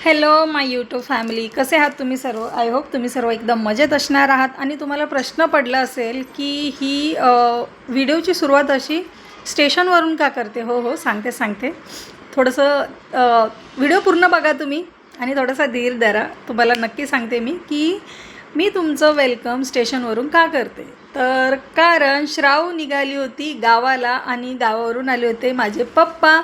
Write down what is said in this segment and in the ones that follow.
Hello माय YouTube family, कसे आहात तुम्ही सर्व? आय होप तुम्ही सर्व एकदम मजेत असणार आहात. आणि तुम्हाला प्रश्न पडला असेल की ही व्हिडिओची सुरुवात अशी स्टेशनवरून का करते? हो सांगते. थोडंसं व्हिडिओ पूर्ण बघा तुम्ही आणि थोडासा धीर धरा. तुम्हाला नक्की सांगते मी की मी तुमचं वेलकम स्टेशनवरून का करते. तर कारण श्राव निघाली होती गावाला आणि गावावरून आले होते माझे पप्पा.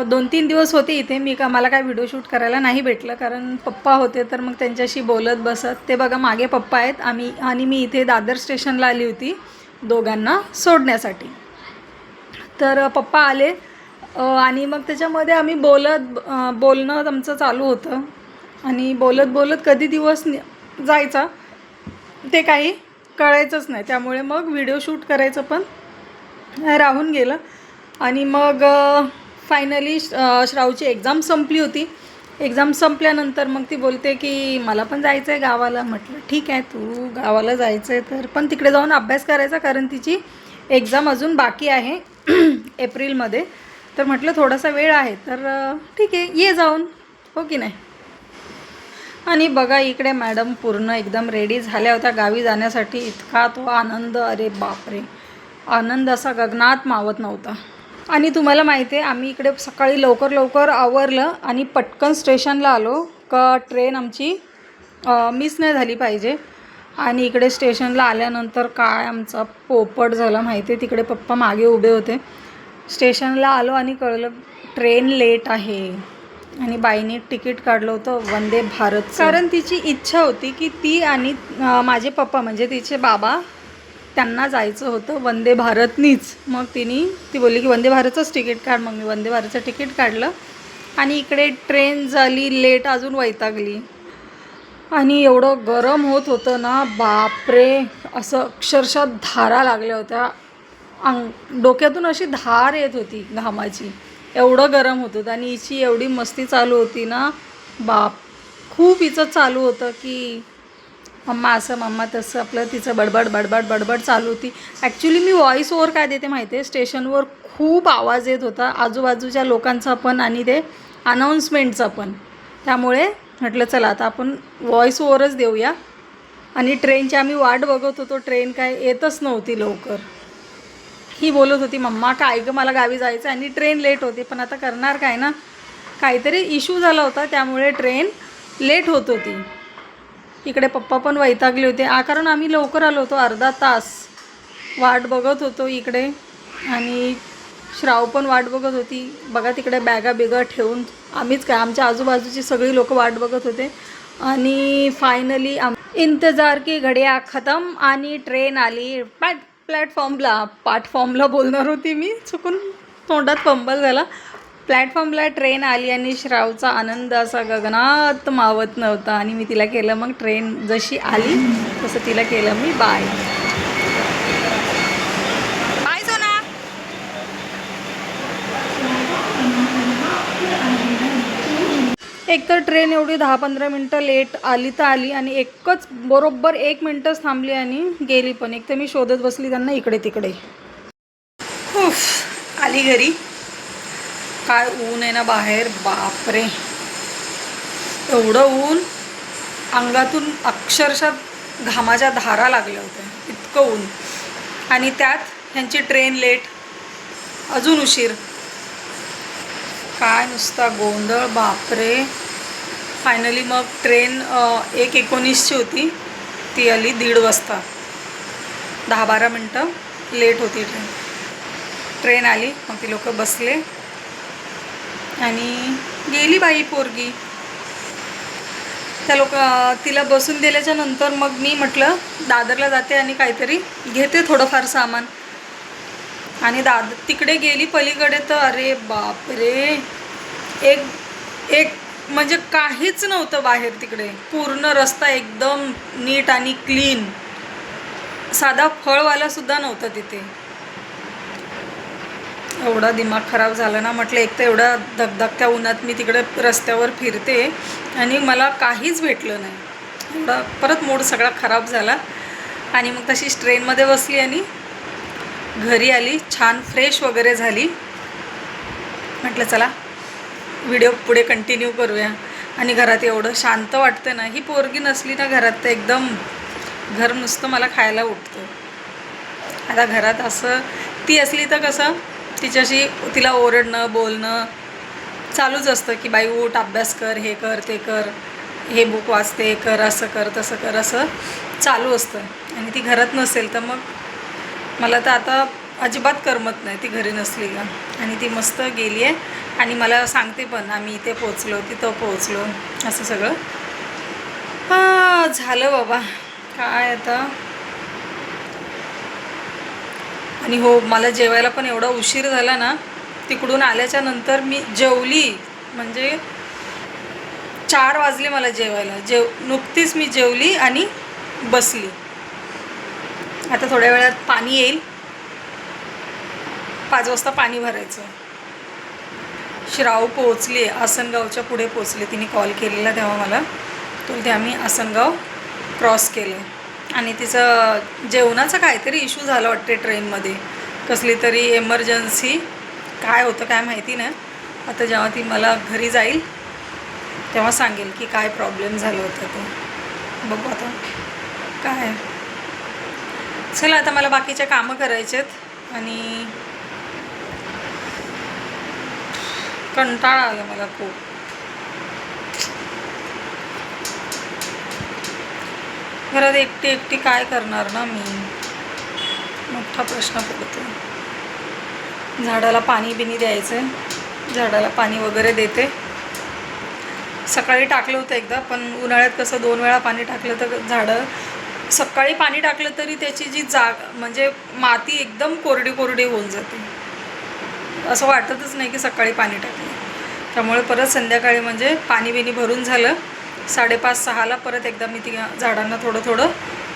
2-3 दिवस होते इथे. मला काय व्हिडिओ शूट करायला नाही भेटलं कारण पप्पा होते, तर मग त्यांच्याशी बोलत बसत. ते बघा मागे पप्पा आहेत, आणि मी इथे दादर स्टेशनला आली होती दोघांना सोडण्यासाठी. तर पप्पा आले आणि मग त्याच्यामध्ये आम्ही बोलणं आमचं चालू होतं आणि बोलत कधी दिवस जायचा ते काही कळायचंच नाही. त्यामुळे मग व्हिडिओ शूट करायचं पण राहून गेलं. आणि मग फायनली श्रावची एक्झाम संपली होती. एक्झाम संपल्यानंतर मग ती बोलते की मला पण जायचं आहे गावाला. म्हटलं ठीक आहे, तू गावाला जायचं आहे तर पण तिकडे जाऊन अभ्यास करायचा, कारण तिची एक्झाम अजून बाकी आहे एप्रिलमध्ये. तर म्हटलं थोडासा वेळ आहे तर ठीक आहे, ये जाऊन, हो की नाही. आणि बघा इकडे मॅडम पूर्ण एकदम रेडी झाल्या होत्या गावी जाण्यासाठी. इतका तो आनंद, अरे बापरे, आनंद असा गगनात मावत नव्हता. आणि तुम्हाला माहिती आहे, आम्ही इकडे सकाळी लवकर आवरलं आणि पटकन स्टेशनला आलो का ट्रेन आमची मिस नाही झाली पाहिजे. आणि इकडे स्टेशनला आल्यानंतर काय आमचा पोपट झाला माहिती आहे. तिकडे पप्पा मागे उभे होते. स्टेशनला आलो आणि कळलं ट्रेन लेट आहे. आणि बाईने तिकीट काढलं होतं वंदे भारत, कारण तिची इच्छा होती की ती आणि माझे पप्पा म्हणजे तिचे बाबा, त्यांना जायचं होतं वंदे भारतनीच. मग ती बोलली की वंदे भारतचंच तिकीट काढ. मग मी वंदे भारतचं तिकीट काढलं आणि इकडे ट्रेन झाली लेट, अजून वैतागली. आणि एवढं गरम होत होतं ना, बापरे, असं अक्षरशः धारा लागल्या होत्या. डोक्यातून अशी धार येत होती घामाची, एवढं गरम होत होतं. आणि हिची एवढी मस्ती चालू होती ना, खूप हिचं चालू होतं की मम्मा असं मम्मा तसं, आपलं तिचं बडबड चालू होती. ॲक्च्युली मी व्हॉईस ओव्हर काय देते माहिती आहे, स्टेशनवर खूप आवाज येत होता आजूबाजूच्या लोकांचा पण आणि ते अनाऊन्समेंटचा पण. त्यामुळे म्हटलं चला आता आपण व्हॉईस ओव्हरच देऊया. आणि ट्रेनची आम्ही वाट बघत होतो, ट्रेन काय येतच नव्हती लवकर. ही बोलत होती मम्मा काय गं, मला गावी जायचं आणि ट्रेन लेट होती. पण आता करणार काय ना, काहीतरी इश्यू झाला होता त्यामुळे ट्रेन लेट होत होती. इकडे पप्पा पण वैतागले होते कारण आम्ही लवकर आलो होतो, अर्धा तास वाट बघत होतो इकडे. आणि श्राव पण वाट बघत होती. बघा तिकडे बॅगा ठेवून आम्हीच काय, आमच्या आजूबाजूची सगळी लोक वाट बघत होते. आणि फायनली इंतजार की घड्या खतम आणि ट्रेन आली प्लॅटफॉर्मला बोलणार होती मी, चुकून तोंडात फंबल झाला. प्लॅटफॉर्मला ट्रेन आली आणि श्रावचा आनंद असा गगनात मावत नव्हता. आणि मी तिला केलं, मग ट्रेन जशी आली तसं तिला केलं मी बाय सोना. एकतर ट्रेन एवढी 10-15 मिनटं लेट आली तर आली आणि एकच बरोबर 1 मिनटच थांबली आणि गेली पण. एक तर मी शोधत बसली त्यांना इकडे तिकडे. आली घरी. काय ऊन आहे ना बाहेर, बापरे, एवढं ऊन, अंगातून अक्षरशः घामाच्या धारा लागल्या होत्या, इतकं ऊन. आणि त्यात ह्यांची ट्रेन लेट, अजून उशीर, काय नुसता गोंधळ, बापरे. फायनली मग ट्रेन 1:19ची होती, ती आली 1:30 वाजता. 10-12 मिनटं लेट होती ट्रेन आली. मग ती लोक बसले आणि गेली बाई पोरगी. तिला बसून दिल्याच्या नंतर मग मी म्हटलं दादरला जाते आणि काहीतरी घेते थोडंफार सामान. आणि तिकडे गेली पलीकडे तर अरे बापरे, एक म्हणजे काहीच नव्हतं बाहेर तिकडे. पूर्ण रस्ता एकदम नीट आणि क्लीन, साधा फळवाला सुद्धा नव्हता तिथे. एवढा दिमाग खराब झाला ना, म्हटलं एक तर एवढ्या धगधगत्या उन्हात मी तिकडे रस्त्यावर फिरते आणि मला काहीच भेटलं नाही. एवढा परत मूड सगळा खराब झाला. आणि मग तशीच ट्रेनमध्ये बसली आणि घरी आली, छान फ्रेश वगैरे झाली. म्हटलं चला व्हिडिओ पुढे कंटिन्यू करूया. आणि घरात एवढं शांत वाटतं ना. ही पोरगी नसली ना घरात तर एकदम घर नुसतं मला खायला उठतं. आता घरात असं ती असली तर कसं तिच्याशी तिला ओरडणं बोलणं चालूच असतं की बाई उठ, अभ्यास कर, हे कर ते कर, हे बुक वाचते कर, असं कर तसं कर, असं चालू असतं. आणि ती घरात नसेल तर मग मला तर आता अजिबात करमत नाही ती घरी नसली का. आणि ती मस्त गेली आहे आणि मला सांगते पण आम्ही इथे पोचलो तिथं पोचलो असं सगळं. झालं बाबा काय आता. आणि हो मला जेवायला पण एवढा उशीर झाला ना. तिकडून आल्याच्या नंतर मी जेवली म्हणजे 4 वाजले मला जेवायला. नुकतीच मी जेवली आणि बसली. आता थोड्या वेळात पाणी येईल. 5 वाजता पाणी भरायचं. श्राव पोहोचली आसनगावच्या पुढे पोचले. तिने कॉल केलेला तेव्हा मला ते आम्ही आसनगाव क्रॉस केलं. आणि तिचं जेवणाचा काहीतरी इश्यू झाला वाटते ट्रेनमध्ये. कसली तरी एमर्जन्सी काय होतं काय माहिती नाही. आता जेव्हा ती मला घरी जाईल तेव्हा सांगेल की काय प्रॉब्लेम झालं होतं ते. बघू आता काय. चला आता मला बाकीचे कामं करायचे आहेत आणि कंटाळा आला मला खूप. घरात एकटी एकटी काय करणार ना मी. मोठा प्रश्न पडतो. झाडाला पाणी बिनी द्यायचं आहे. झाडाला पाणी वगैरे देते. सकाळी टाकलं होतं एकदा पण उन्हाळ्यात कसं 2 वेळा पाणी टाकलं तर झाडं सकाळी पाणी टाकलं तरी त्याची जी म्हणजे माती एकदम कोरडी कोरडी होऊन जाते. असं वाटतच नाही की सकाळी पाणी टाकलं. त्यामुळे परत संध्याकाळी म्हणजे पाणी बिनी भरून झालं 5:30-6ला परत एकदा मी ती झाडांना थोडं थोडं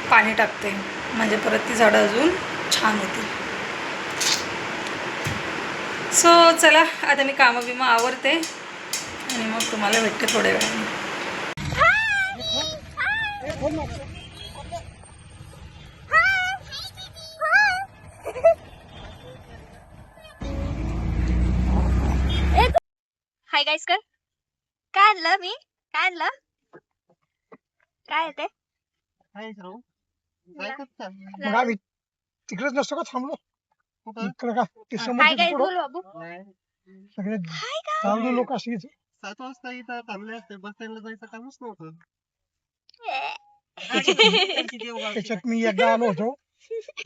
पाणी टाकते. म्हणजे परत ती झाडं अजून छान होती. सो चला आता मी कामं बिमं आवरते आणि मग तुम्हाला भेटते थोड्या वेळाने. हाय गाईस कर. काय आणलं मी? काय आणलं? काय आहे ते? मग आम्ही तिकडेच नसतो का थांबलो इकडे का ते हाय समोर गाईस बोल बाबू. सगळे हाय का? चालू लोक अशी 7 वाजता इथं थांबले असते बस स्टँडला जायचं कामच नव्हतं. त्याच्यात मी एकदा आलो होतो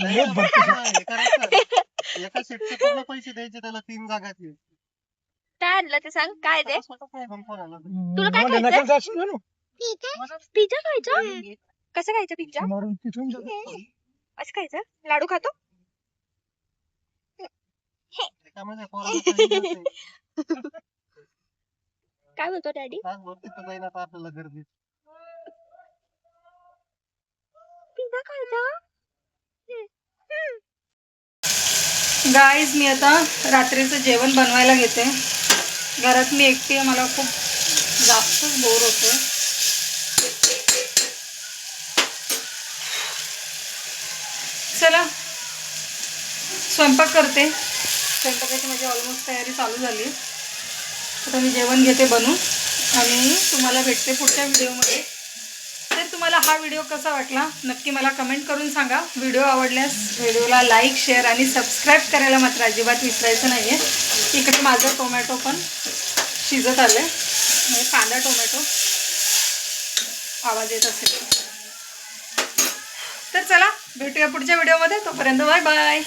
नाही, हे करायचं. एका सीटचे पूर्ण पैसे द्यायचे त्याला 3 जागाचे. काय आणलं ते सांग. काय ते? तुला काय मला खायचं? नका जायचं ना. पिझ्झा खायचा? कसं खायचं पिझ्झा? समोरून तिथून जा. असं खायचं? लाडू खातो? त्याच्यामध्ये पोराला काही नाही. काय बोलतो डॅडी? तासभर तिथं जाईना तर आपल्याला गर्दी. पिझ्झा खायचा? गाईज मी आता रात्रीचं जेवण बनवायला घेते. घरात मी एकटी आहे. मला खूप जास्तच बोर होतं. चला स्वयंपाक करते. स्वयंपाकाची माझी ऑलमोस्ट तयारी चालू झाली. आता मी जेवण घेते बनवून आणि तुम्हाला भेटते पुढच्या व्हिडिओमध्ये. तर तुम्हाला हा व्हिडिओ कसा वाटला नक्की मला कमेंट करून सांगा. व्हिडिओ आवडल्यास व्हिडिओला लाईक शेअर आणि सबस्क्राईब करायला मात्र अजिबात विसरायचं नाही आहे. इकडे माझं टोमॅटो पण शिजत आलं आहे. म्हणजे कांदा टोमॅटो आवाज येत असेल. तर चला भेटूया पुढच्या व्हिडिओमध्ये. तोपर्यंत बाय बाय.